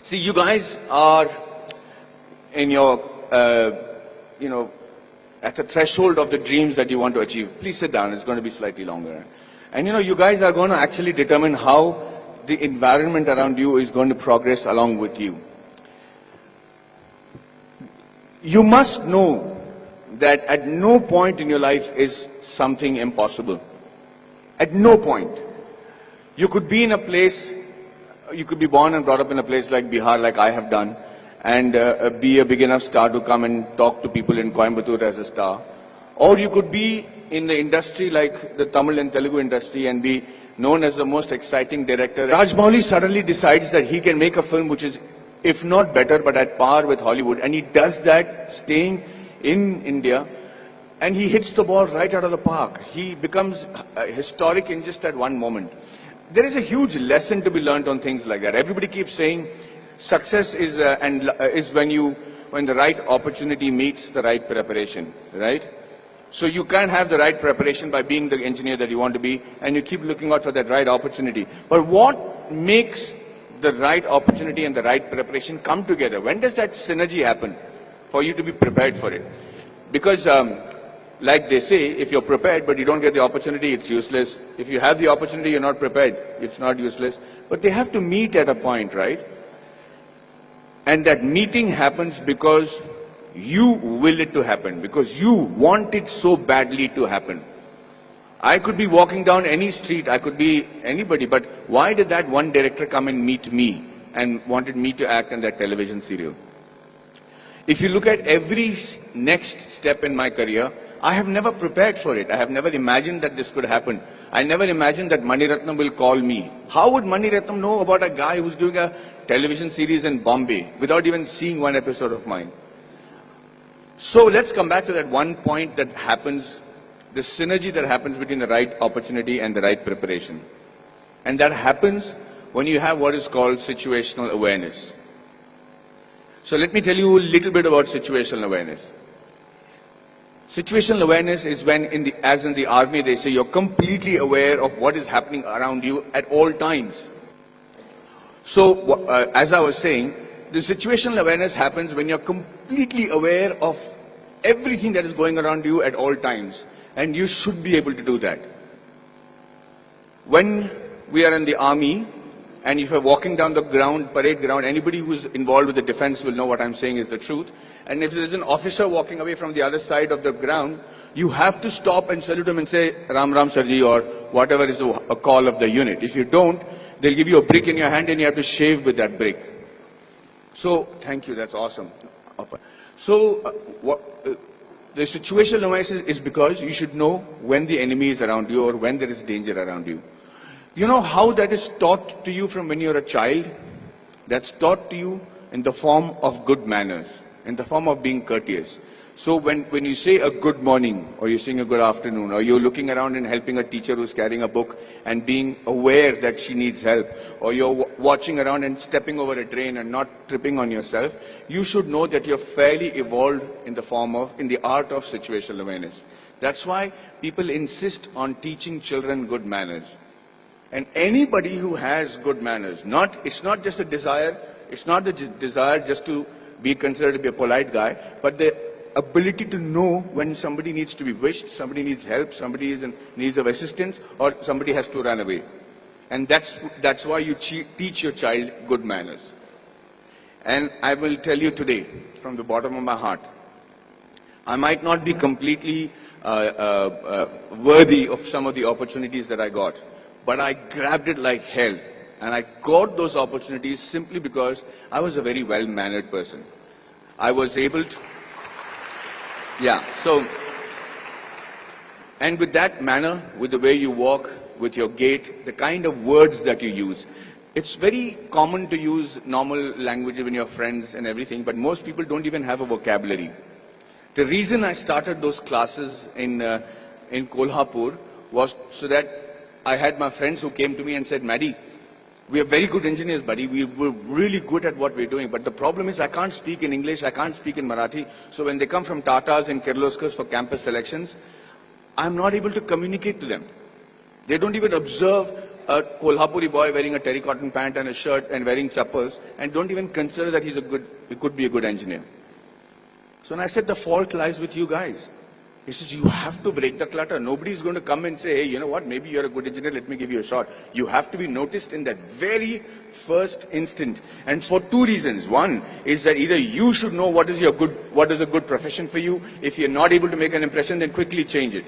See, you guys are in your, at the threshold of the dreams that you want to achieve. Please sit down, it's going to be slightly longer. And you guys are going to actually determine how the environment around you is going to progress along with you. You must know that at no point in your life is something impossible. At no point. You could be in a place, you could be born and brought up in a place like Bihar, like I have done, and be a big enough star to come and talk to people in Coimbatore as a star. Or you could be in the industry like the Tamil and Telugu industry and be known as the most exciting director. Rajamouli suddenly decides that he can make a film which is, if not better, but at par with Hollywood. And he does that staying in India, and he hits the ball right out of the park. He becomes historic in just that one moment. There is a huge lesson to be learned on things like that. Everybody keeps saying success is when the right opportunity meets the right preparation, right? So you can't have the right preparation by being the engineer that you want to be, and you keep looking out for that right opportunity. But what makes the right opportunity and the right preparation come together? When does that synergy happen for you to be prepared for it? Because like they say, if you're prepared but you don't get the opportunity, it's useless. If you have the opportunity, you're not prepared, it's not useless. But they have to meet at a point, right? And that meeting happens because you will it to happen, because you want it so badly to happen. I could be walking down any street, I could be anybody, but why did that one director come and meet me and wanted me to act in that television serial? If you look at every next step in my career, I have never prepared for it. I have never imagined that this could happen. I never imagined that Mani Ratnam will call me. How would Mani Ratnam know about a guy who's doing a television series in Bombay without even seeing one episode of mine? So let's come back to that one point that happens, the synergy that happens between the right opportunity and the right preparation. And that happens when you have what is called situational awareness. So let me tell you a little bit about situational awareness. Situational awareness is when, as in the army, they say you're completely aware of what is happening around you at all times. So, as I was saying, the situational awareness happens when you're completely aware of everything that is going around you at all times. And you should be able to do that. When we are in the army, and if you're walking down the ground, parade ground, anybody who's involved with the defense will know what I'm saying is the truth. And if there's an officer walking away from the other side of the ground, you have to stop and salute him and say, Ram Ram Sarji, or whatever is the call of the unit. If you don't, they'll give you a brick in your hand and you have to shave with that brick. So, thank you, that's awesome. So, the situational awareness is because you should know when the enemy is around you or when there is danger around you. You know how that is taught to you from when you're a child? That's taught to you in the form of good manners, in the form of being courteous. So when you say a good morning, or you're saying a good afternoon, or you're looking around and helping a teacher who's carrying a book and being aware that she needs help, or you're watching around and stepping over a drain and not tripping on yourself, you should know that you're fairly evolved in the art of situational awareness. That's why people insist on teaching children good manners. And anybody who has good manners, it's not just a desire, it's not the desire just to be considered to be a polite guy, but the ability to know when somebody needs to be wished, somebody needs help, somebody is in need of assistance, or somebody has to run away. And that's why you teach your child good manners. And I will tell you today, from the bottom of my heart, I might not be completely worthy of some of the opportunities that I got, but I grabbed it like hell. And I got those opportunities simply because I was a very well-mannered person. I was able to, and with that manner, with the way you walk, with your gait, the kind of words that you use, it's very common to use normal language when you're friends and everything, but most people don't even have a vocabulary. The reason I started those classes in Kolhapur was so that I had my friends who came to me and said, Maddie, we are very good engineers, buddy. We're really good at what we're doing. But the problem is I can't speak in English, I can't speak in Marathi. So when they come from Tatas and Kirloskars for campus selections, I'm not able to communicate to them. They don't even observe a Kolhapuri boy wearing a terracotta pant and a shirt and wearing chappals and don't even consider that he could be a good engineer. So when I said the fault lies with you guys. He says, you have to break the clutter. Nobody's going to come and say, hey, you know what, maybe you're a good engineer, let me give you a shot. You have to be noticed in that very first instant. And for two reasons. One is that either you should know what is a good profession for you. If you're not able to make an impression, then quickly change it.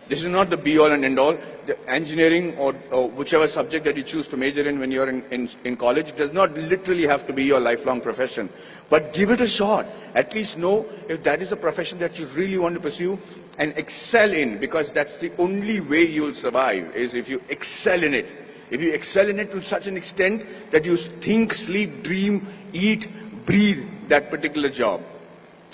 This is not the be-all and end-all. The engineering or whichever subject that you choose to major in when you're in college does not literally have to be your lifelong profession. But give it a shot. At least know if that is a profession that you really want to pursue and excel in, because that's the only way you'll survive, is if you excel in it. If you excel in it to such an extent that you think, sleep, dream, eat, breathe that particular job.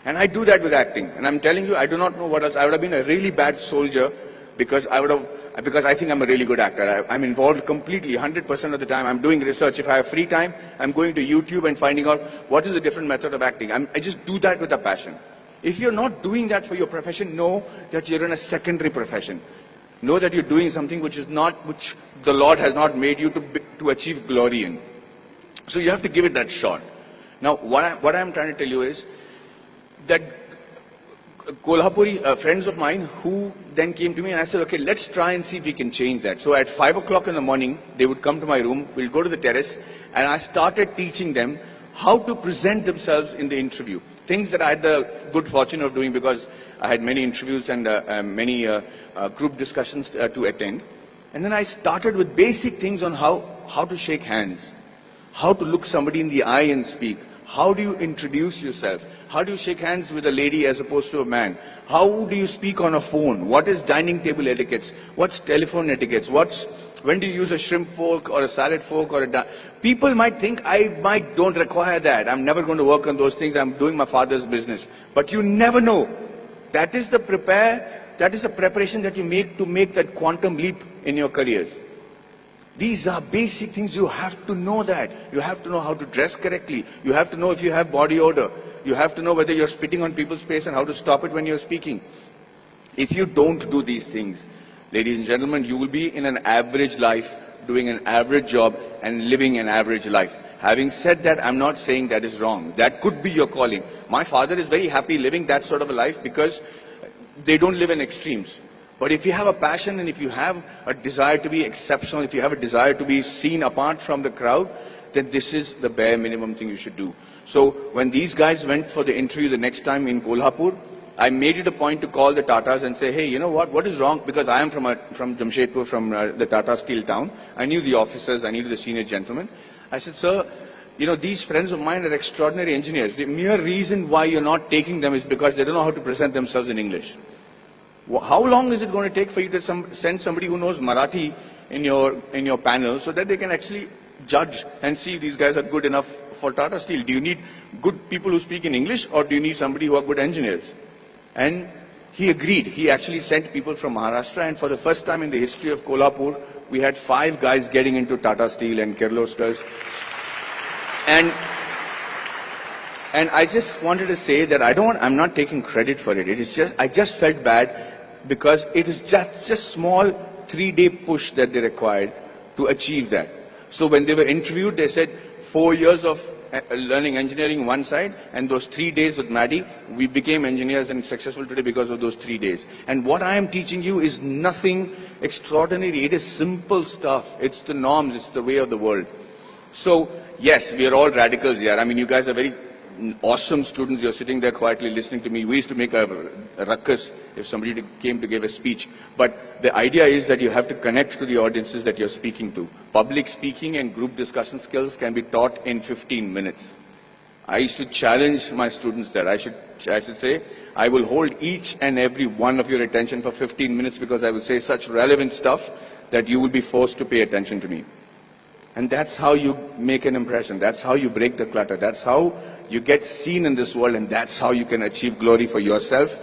And I do that with acting. And I'm telling you, I do not know what else. I would have been a really bad soldier because I think I'm a really good actor. I'm involved completely, 100% of the time. I'm doing research. If I have free time, I'm going to YouTube and finding out what is a different method of acting. I just do that with a passion. If you're not doing that for your profession, know that you're in a secondary profession. Know that you're doing something which the Lord has not made you to achieve glory in. So you have to give it that shot. Now, what I'm trying to tell you is that Kolhapuri friends of mine who then came to me and I said, okay, let's try and see if we can change that. So at 5 o'clock in the morning, they would come to my room, we'll go to the terrace, and I started teaching them how to present themselves in the interview. Things that I had the good fortune of doing because I had many interviews and many group discussions to attend. And then I started with basic things on how to shake hands, how to look somebody in the eye and speak. How do you introduce yourself? How do you shake hands with a lady as opposed to a man? How do you speak on a phone? What is dining table etiquettes? What's telephone etiquettes? When do you use a shrimp fork or a salad fork or people might think I don't require that. I'm never going to work on those things. I'm doing my father's business. But you never know. That is the preparation that you make to make that quantum leap in your careers. These are basic things. You have to know that. You have to know how to dress correctly. You have to know if you have body odor. You have to know whether you're spitting on people's face and how to stop it when you're speaking. If you don't do these things, ladies and gentlemen, you will be in an average life, doing an average job and living an average life. Having said that, I'm not saying that is wrong. That could be your calling. My father is very happy living that sort of a life because they don't live in extremes. But if you have a passion and if you have a desire to be exceptional, if you have a desire to be seen apart from the crowd, then this is the bare minimum thing you should do. So when these guys went for the interview the next time in Kolhapur, I made it a point to call the Tatas and say, hey, you know what is wrong? Because I am from Jamshedpur, from the Tata Steel town. I knew the officers, I knew the senior gentlemen. I said, sir, you know, these friends of mine are extraordinary engineers. The mere reason why you're not taking them is because they don't know how to present themselves in English. How long is it going to take for you to send somebody who knows Marathi in your panel so that they can actually judge and see if these guys are good enough for Tata Steel? Do you need good people who speak in English or do you need somebody who are good engineers? And he agreed. He actually sent people from Maharashtra, and for the first time in the history of Kolhapur, we had 5 guys getting into Tata Steel and Kirloskars. And I just wanted to say that I'm not taking credit for it. I just felt bad because it is just a small 3-day push that they required to achieve that. So when they were interviewed, they said 4 years of learning engineering one side, and those 3 days with Maddie, we became engineers and successful today because of those 3 days. And what I am teaching you is nothing extraordinary. It is simple stuff. It's the norms. It's the way of the world. So yes, we are all radicals here. I mean, you guys are very awesome students. You're sitting there quietly listening to me. We used to make a ruckus if somebody came to give a speech. But the idea is that you have to connect to the audiences that you're speaking to. Public speaking and group discussion skills can be taught in 15 minutes. I used to challenge my students that I should say, I will hold each and every one of your attention for 15 minutes because I will say such relevant stuff that you will be forced to pay attention to me. And that's how you make an impression. That's how you break the clutter. That's how you get seen in this world, and that's how you can achieve glory for yourself